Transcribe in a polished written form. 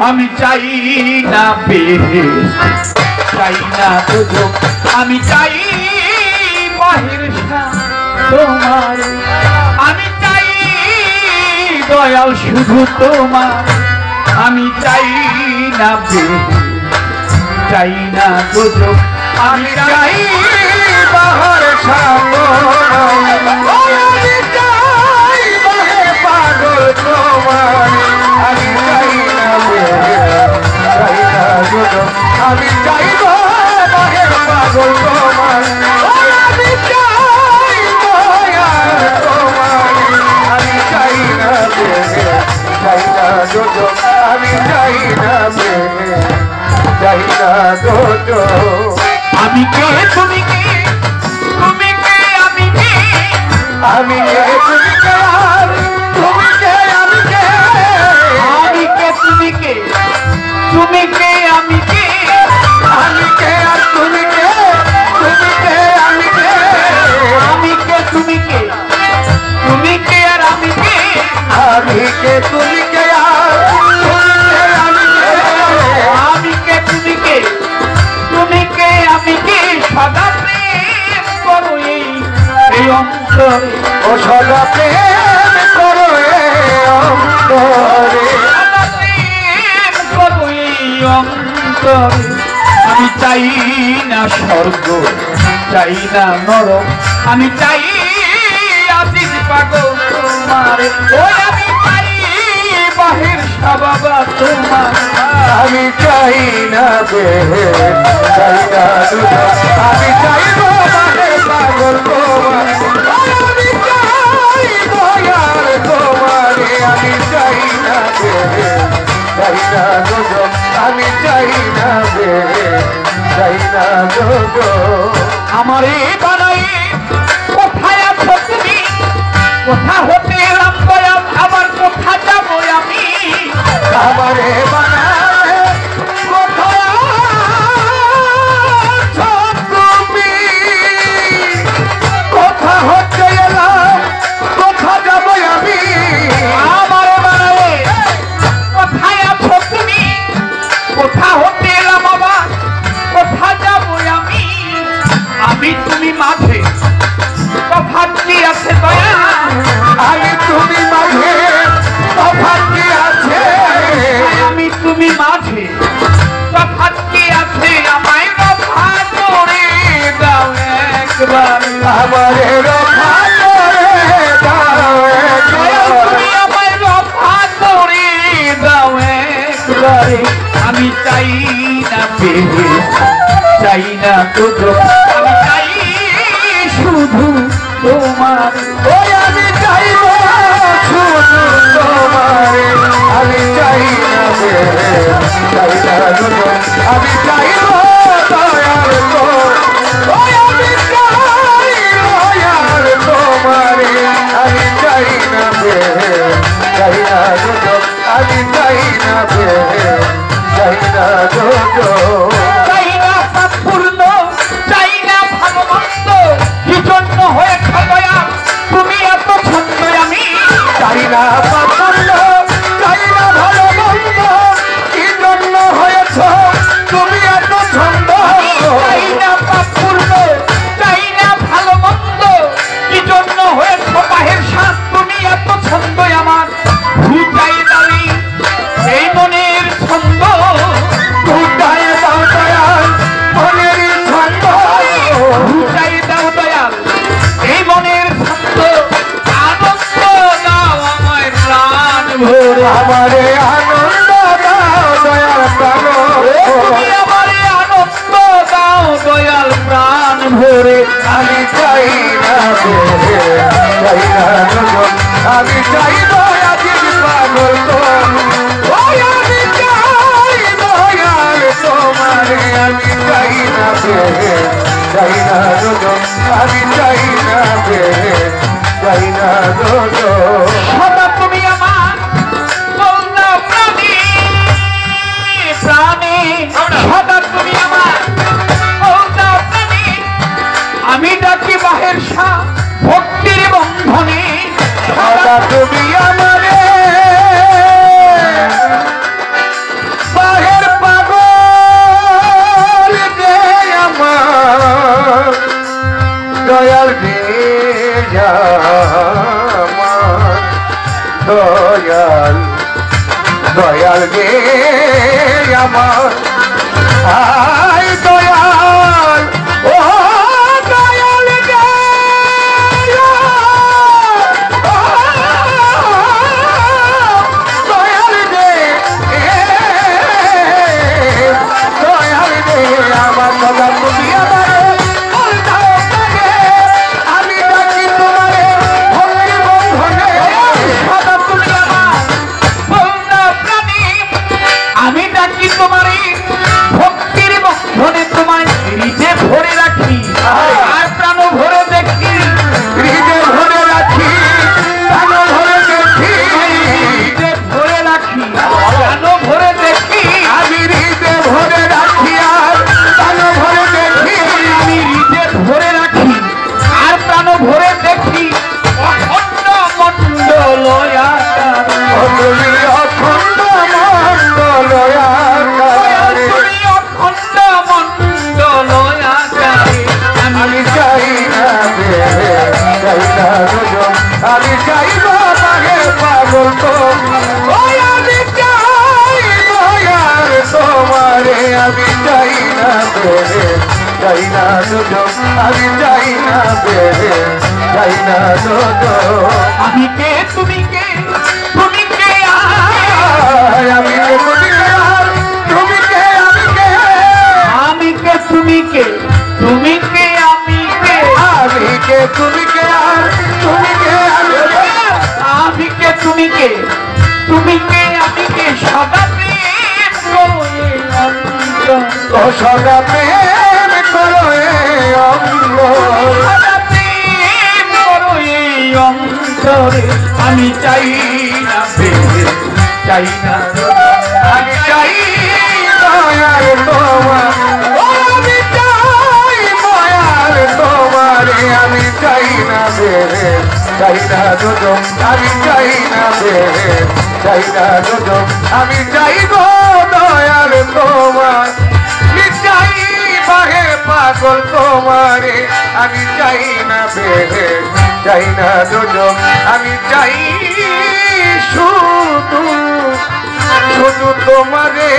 আমি চাই না বেহেশত, চাই না দুজক, আমি চাই বাহির তোমার, আমি চাই দয়াল শুধু তোমার, আমি চাই না বেহেশত, চাই না দুজক, আমি চাই বাহির আমি চাইব বাহের পাগল তোমার, আমি চাই তোমার, আমি চাই না চাই না দোজো, আমি চাই না চাই না দোজো। আমি কে তুমি কে, তুমি কে আমি কে, আমি কে তুমি কে আর তুমি কে আমি কে, আমি কে তুমি কে, তুমি কে আমি কে, আমি কে আর তুমি কে, তুমি কে আমি কে, আমি কে তুমি কে, তুমি কে আর আমি কে, আমি কে তুমি কে আর তুমি কে আমি কে, আমি কে তুমি কে, তুমি কে আমি কে, সদা প্রেম করো এই অন্তরে, ও সদা প্রেম করো এই অন্তরে, সদা প্রেম করো এই অন্তরে। আমি চাই না স্বর্গ, চাই না নরক, আমি চাই আজিজ পাগল তোমার, ওই আমি চাই বাহির বাবা তোমার, আমি চাই না চাই না আমি চাইব বাহের পাগল তোমার, আমি চাই দয়াল তোমার, আমি চাই না চাই না আমি চাই না চাই না আমারে বানাই কোথায় আছো তুমি, কোথা হতে এলাম দয়াল, আবার কোথা যাবো আমি, আমারে বানায় কোথায় আছো তুমি, কোথা হতে এলাম কোথা যাব আমি, আমারে বানাই কোথায় আছো তুমি, কোথা হতে এলাম আবার কোথা যাবো আমি, আমি তুমি মাঝে তফাৎ কি আছে দয়া, আমি তুমি মাঝে তফাৎ কি আছে, আমি তুমি মাঝে তফাৎ কি আছে, আমায় রফা করে দাও একবার, আমারে রক্ষা করে দাও তুমি আমায় রফা করে দাও একবারে, আমি চাই না বেহেশত, চাই না দুজক, আমি চাই শুধু তোমার, ওই আমি চাইব শুধু তোমার, আমি চাই না চাই না আমি চাইব দয়াল ওই আমি চাই দয়াল তোমার, আমি চাই না চাই না আমি চাই না চাই না চাই না পূর্ণ, চাই না ভালোমন্দ, কি জন্য হয়েছ দয়া তুমি এত ছন্দ, আমি চাই না পাপন্ন, চাই না ভালো মন্দ, কি জন্য হয়েছ তুমি এত ছন্দ, চাই না পূর্ণ, চাই না ভালো মন্দ, কি জন্য হয়েছ বাহের সাথ তুমি এত ছন্দ, আমার ভুটাই দালি এই মনের ছন্দ, ভুটায় দাও দয়াল মনের ছন্দ, ভুটাই দাও দয়াল এই মনের ছন্দ, আনন্দ দাও আমায় প্রাণ ভরে, আমারে আনন্দ দাও দয়াল প্রাণ, তুমি আমারে আনন্দ দাও দয়াল প্রাণ ভরে, আমি চাই না চাই না আমি চাই দয়াল পাগল ওই আমি চাই দয়াল তোমার, আমি চাই না চাই না আমি চাই না চাই না সদা তুমি আমার মৌলা প্রাণী, প্রাণী সদা তুমি আমার মৌলা প্রাণী, আমি ডাকি বাহের শাহ ভক্তির বন্ধনে, সদা তুমি আমারে দয়াল রে আমার আই দয়াল ও দয়াল রে ও দয়াল রে দয়াল রে আমার কথা তুমি আমারে বলতাও লাগে আমি ডাকি তোমারে ভক্তি বন্ধনে সদা তুমি আমার বন্ধা প্রাণী, আমি ডাকি তোমারে ভক্তির বন্ধনে তোমায় হৃদে ভরে রাখি আর প্রাণ ভরে দেখি, হৃদে ভরে রাখি প্রাণ ভরে দেখি হৃদে ভরে রাখি প্রাণ ভরে দেখি, আমি হৃদে ভরে রাখি আর প্রাণ ভরে দেখি আমি হৃদে ভরে রাখি আর প্রাণ ভরে দেখি অখণ্ড মণ্ডল আকার। তুমি অখণ্ড মণ্ডল আকারে তুমি অখণ্ড মণ্ডল আকারে, আমি চাই না বেড়ে চাই না দুজন আমি চাইব পাগে পাগল তো ওই আমি চাই দয়ার তোমারে আমি চাই না বেড়ে চাই না দুজন আমি চাই না বেড়ে চাই না দুজন আমি কে তুমি কে, তুমি কে আমি তুমি আর তুমি কে আমি কে আমি কে তুমি কে, তুমি কে আমি কে, আমি কে তুমি কে আর তুমি কে আমি কে আমি কে তুমি কে, তুমি কে আমি কে, সদা প্রেম করো এই অন্তর, ও সদা প্রেম করো এ অঙ্গ সদা প্রেম করো এই অন্তরে, আমি চাই না প্রেম, চাই না আমি চাই দয়ার তোমার ও আমি চাই দয়ার তোমারে আমি চাই না বেড়ে চাই না দুজন আমি চাই না বেড়ে চাই না দুজন আমি চাই গো দয়ার তোমার আমি চাই বাহে পাগল তোমারে আমি চাই না বেড়ে চাই না দুজন আমি চাই শুধু শুধু তোমারে